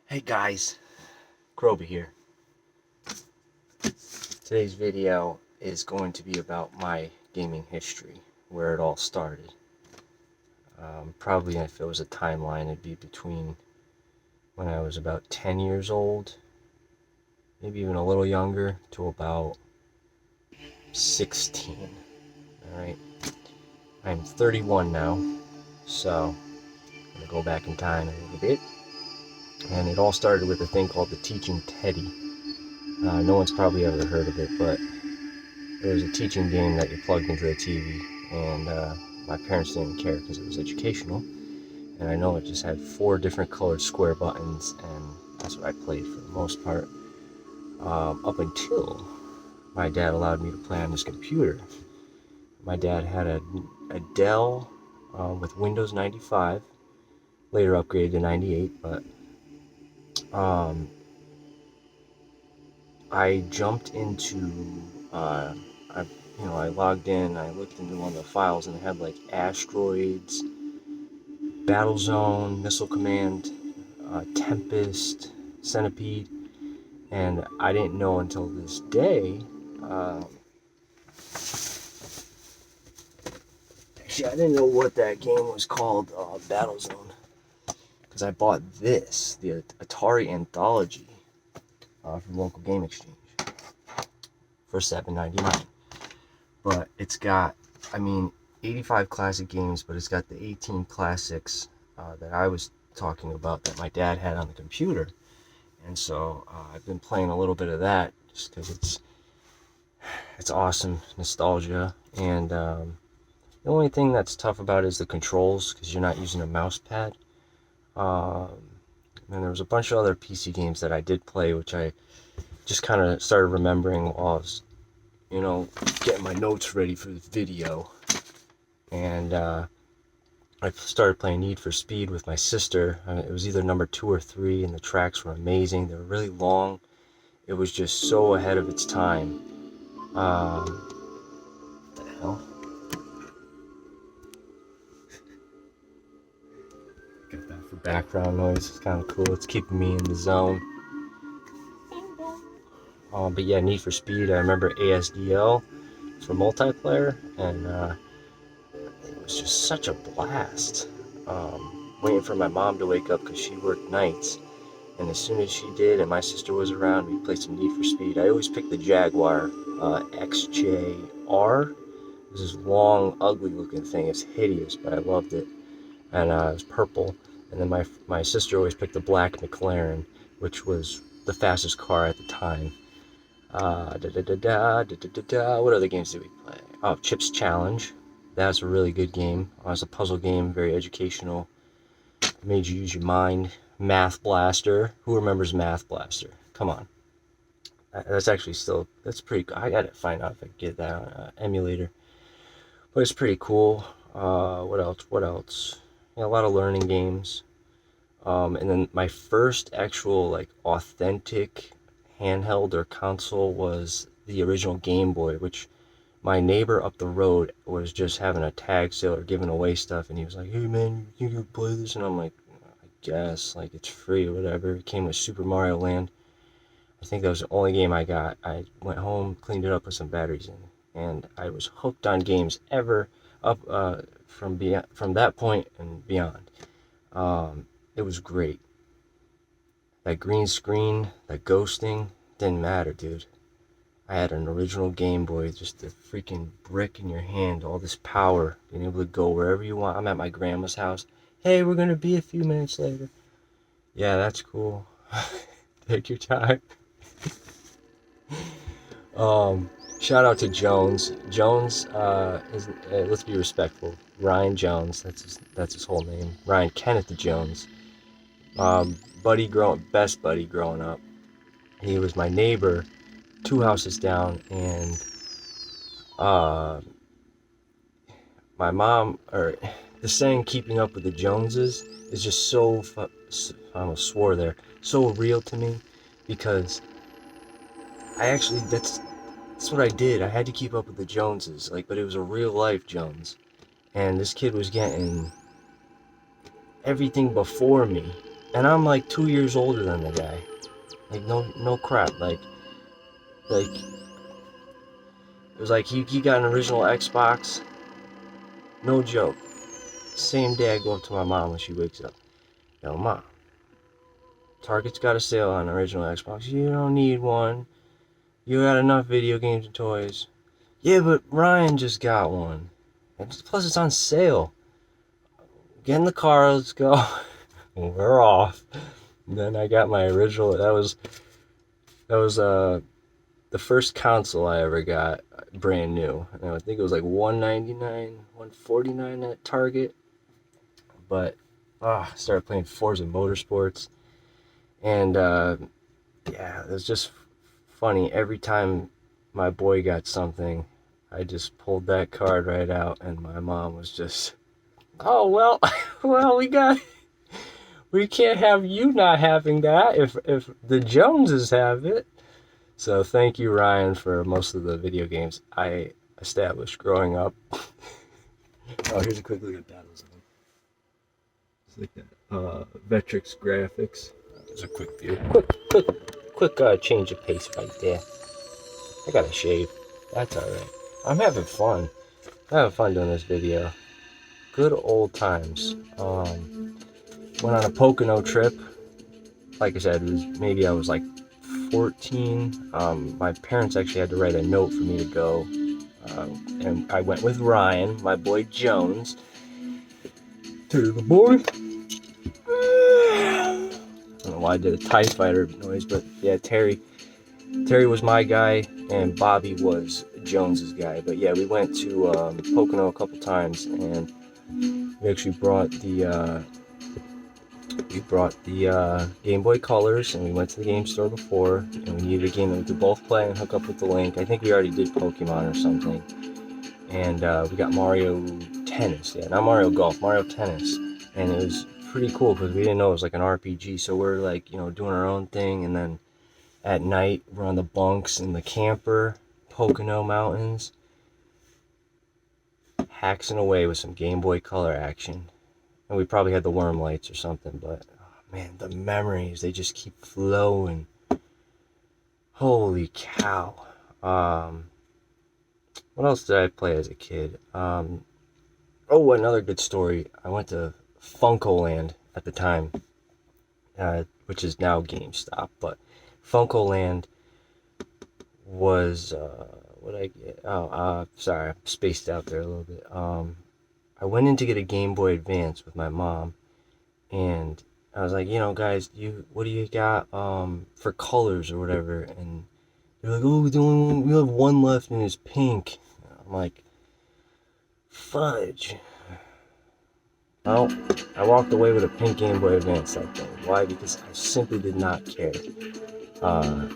Hey guys, Krobe here. Today's video is going to be about my gaming history, where it all started. Probably if it was a timeline, it'd be between when I was about 10 years old, maybe even a little younger, to about 16. Alright, I'm 31 now, so I'm going to go back in time a little bit. And it all started with a thing called the Teaching Teddy. No one's probably ever heard of it, but it was a teaching game that you plugged into the TV, and my parents didn't care because it was educational. And I know it just had 4 different colored square buttons, and that's what I played for the most part. Up until my dad allowed me to play on his computer. My dad had a Dell with Windows 95, later upgraded to 98, but I jumped into I logged in, I looked into one of the files, and it had like asteroids, Battlezone, Missile Command, Tempest, Centipede, and I didn't know until this day. Actually, I didn't know what that game was called, Battlezone, because I bought this, the Atari Anthology, from local game exchange for $7.99. But it's got, 85 classic games, but it's got the 18 classics that I was talking about that my dad had on the computer. And so I've been playing a little bit of that just because it's awesome nostalgia. And the only thing that's tough about it is the controls, because you're not using a mouse pad. And there was a bunch of other PC games that I did play, which I just kind of started remembering while I was getting my notes ready for the video. And I started playing Need for Speed with my sister. It was either number 2 or 3, and the tracks were amazing. They were really long. It was just so ahead of its time. What the hell? Got that for background noise. It's kind of cool. It's keeping me in the zone. But yeah, Need for Speed. I remember ASDL for multiplayer, and it was just such a blast. Waiting for my mom to wake up because she worked nights, and as soon as she did and my sister was around, we played some Need for Speed. I always picked the Jaguar XJR. It was this long, ugly looking thing. It's hideous, but I loved it. And it was purple. And then my sister always picked the black McLaren, which was the fastest car at the time. What other games did we play? Oh, Chips Challenge. That's a really good game. It was a puzzle game, very educational. It made you use your mind. Math Blaster. Who remembers Math Blaster? Come on. That's actually that's pretty cool. I gotta find out if I can get that on emulator. But it's pretty cool. What else? Yeah, a lot of learning games. And then my first actual authentic handheld or console was the original Game Boy, which my neighbor up the road was just having a tag sale or giving away stuff, and he was like, "Hey man, you can play this," and I'm like, "I guess, it's free or whatever." It came with Super Mario Land. I think that was the only game I got. I went home, cleaned it up, put some batteries in, and I was hooked on games ever up from that point and beyond. It was great. That green screen, that ghosting, didn't matter, dude. I had an original Game Boy, just a freaking brick in your hand, all this power, being able to go wherever you want. I'm at my grandma's house. Hey, we're gonna be a few minutes later. Yeah, that's cool. Take your time. Shout out to Jones. Jones let's be respectful. Ryan Jones, that's his whole name. Ryan Kenneth Jones. Best buddy growing up. He was my neighbor 2 houses down, and my mom, or the saying "keeping up with the Joneses" is just so I almost swore there, so real to me, because that's what I did. I had to keep up with the Joneses, but it was a real life Jones, and this kid was getting everything before me, And I'm like 2 years older than the guy. Like, no crap. Like it was like he got an original Xbox. No joke. Same day I go up to my mom when she wakes up. Yo, Mom, Target's got a sale on original Xbox. You don't need one. You got enough video games and toys. Yeah, but Ryan just got one. And plus, it's on sale. Get in the car, let's go. We're off. And then I got my original. That was the first console I ever got, brand new. And I think it was like $199, $149 at Target. But I started playing Forza Motorsports, and yeah, it was just funny. Every time my boy got something, I just pulled that card right out, and my mom was just, oh well, well we can't have you not having that if the Joneses have it. So thank you, Ryan, for most of the video games I established growing up. Oh, here's a quick look at Battlezone. It's like that. Vectrix graphics. There's a quick view. Quick change of pace right there. I gotta shave. That's alright. I'm having fun. Doing this video. Good old times. Went on a Pocono trip. Like I said, I was like 14. My parents actually had to write a note for me to go. And I went with Ryan, my boy Jones. To the boy. I don't know why I did a TIE fighter noise, but yeah, Terry was my guy, and Bobby was Jones's guy. But yeah, we went to Pocono a couple times, and we actually brought the Game Boy Colors, and we went to the game store before, and we needed a game that we could both play and hook up with the Link. I think we already did Pokemon or something, and we got Mario Tennis. Yeah, not Mario Golf, Mario Tennis, and it was pretty cool because we didn't know it was like an RPG. So we're like, doing our own thing, and then at night we're on the bunks in the camper, Pocono Mountains, haxing away with some Game Boy Color action. And we probably had the worm lights or something, but oh man, the memories, they just keep flowing. Holy cow. What else did I play as a kid? Another good story. I went to Funkoland at the time, which is now GameStop, but Funkoland was, what did I get? Sorry, I spaced out there a little bit. I went in to get a Game Boy Advance with my mom, and I was like, guys, what do you got for colors or whatever? And they're like, oh, we have one left and it's pink. I'm like, fudge. Well, I walked away with a pink Game Boy Advance that day. Why? Because I simply did not care. I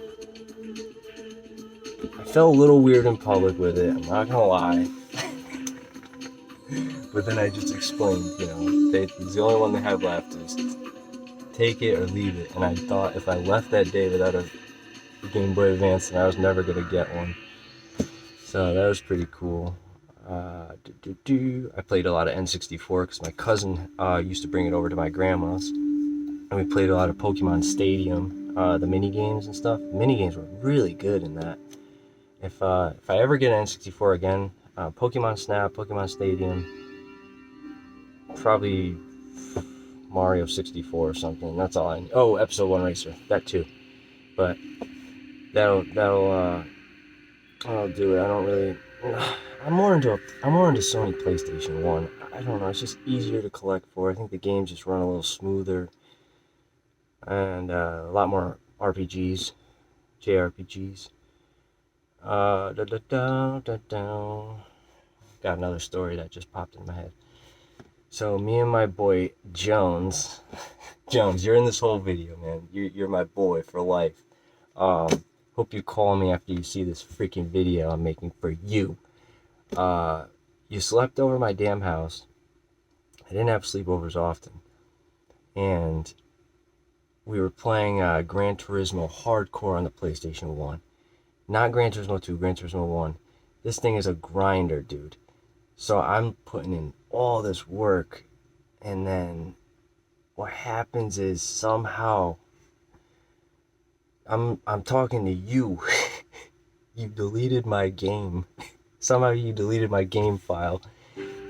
felt a little weird in public with it, I'm not gonna lie. But then I just explained, it's the only one they have left, is take it or leave it. And I thought if I left that day without a Game Boy Advance, then I was never going to get one. So that was pretty cool. I played a lot of N64 because my cousin used to bring it over to my grandma's. And we played a lot of Pokemon Stadium, the mini games and stuff. The mini games were really good in that. If I ever get an N64 again, Pokemon Snap, Pokemon Stadium, probably Mario 64 or something. That's all I need. Oh, Episode 1 Racer, that too. But that'll do it. I don't really. I'm more into Sony PlayStation 1. I don't know. It's just easier to collect for. I think the games just run a little smoother, and a lot more RPGs, JRPGs. Got another story that just popped in my head. So me and my boy Jones, you're in this whole video, man. You're my boy for life. Hope you call me after you see this freaking video I'm making for you. You slept over my damn house. I didn't have sleepovers often, and we were playing Gran Turismo Hardcore on the PlayStation 1. Not Gran Turismo 2, Gran Turismo 1. This thing is a grinder, dude. So I'm putting in all this work, and then what happens is somehow I'm talking to you. You deleted my game. Somehow you deleted my game file.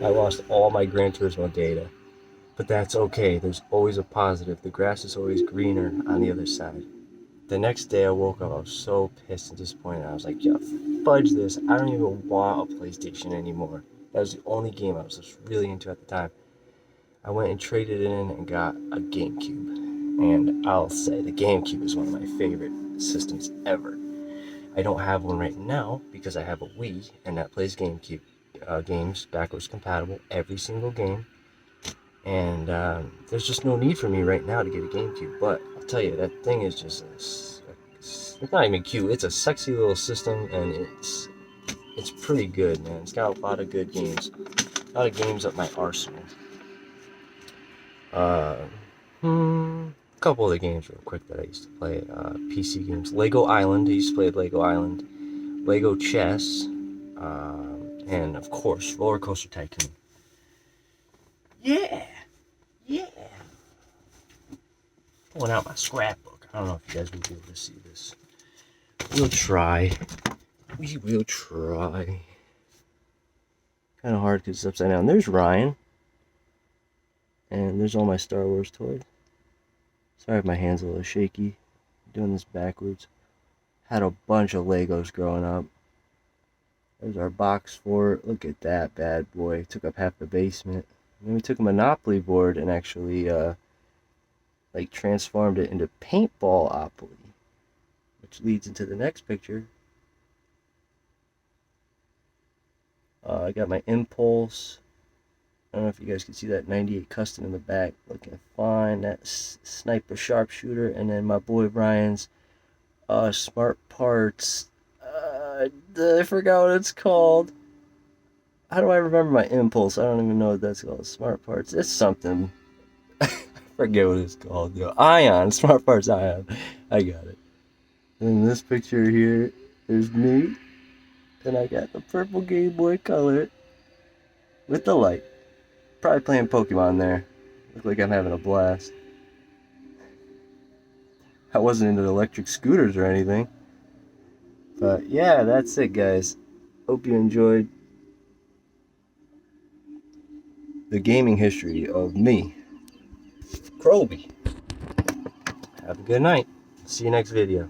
I lost all my Gran Turismo data. But that's okay. There's always a positive. The grass is always greener on the other side. The next day I woke up, I was so pissed and disappointed. I was like, yeah, fudge this. I don't even want a PlayStation anymore. That was the only game I was just really into at the time. I went and traded it in and got a GameCube. And I'll say the GameCube is one of my favorite systems ever. I don't have one right now because I have a Wii and that plays GameCube games backwards compatible, every single game. And there's just no need for me right now to get a GameCube. But I'll tell you, that thing is just it's not even cute. It's a sexy little system, and it's pretty good, man. It's got a lot of good games, a lot of games up my arsenal. Uh, a couple of the games real quick that I used to play. PC games. Lego Island. I used to play Lego Island. Lego Chess. And of course, Roller Coaster Tycoon. Yeah. Yeah. Pulling out my scrapbook. I don't know if you guys will be able to see this. We'll try. We will try. Kind of hard because it's upside down. There's Ryan. And there's all my Star Wars toys. Sorry if my hand's a little shaky. I'm doing this backwards. Had a bunch of Legos growing up. There's our box fort. Look at that bad boy. Took up half the basement. And then we took a Monopoly board and actually like transformed it into Paintballopoly, which leads into the next picture. I got my Impulse. I don't know if you guys can see that 98 Custom in the back, looking fine. That Sniper Sharpshooter, and then my boy Ryan's Smart Parts. I forgot what it's called. How do I remember my Impulse? I don't even know what that's called. Smart Parts. It's something. I forget what it's called. Yo, Ion. Smart Parts Ion. I got it. And in this picture here, there's me. And I got the purple Game Boy Color with the light. Probably playing Pokemon there. Look like I'm having a blast. I wasn't into electric scooters or anything. But yeah, that's it, guys. Hope you enjoyed the gaming history of me, Krobe. Have a good night. See you next video.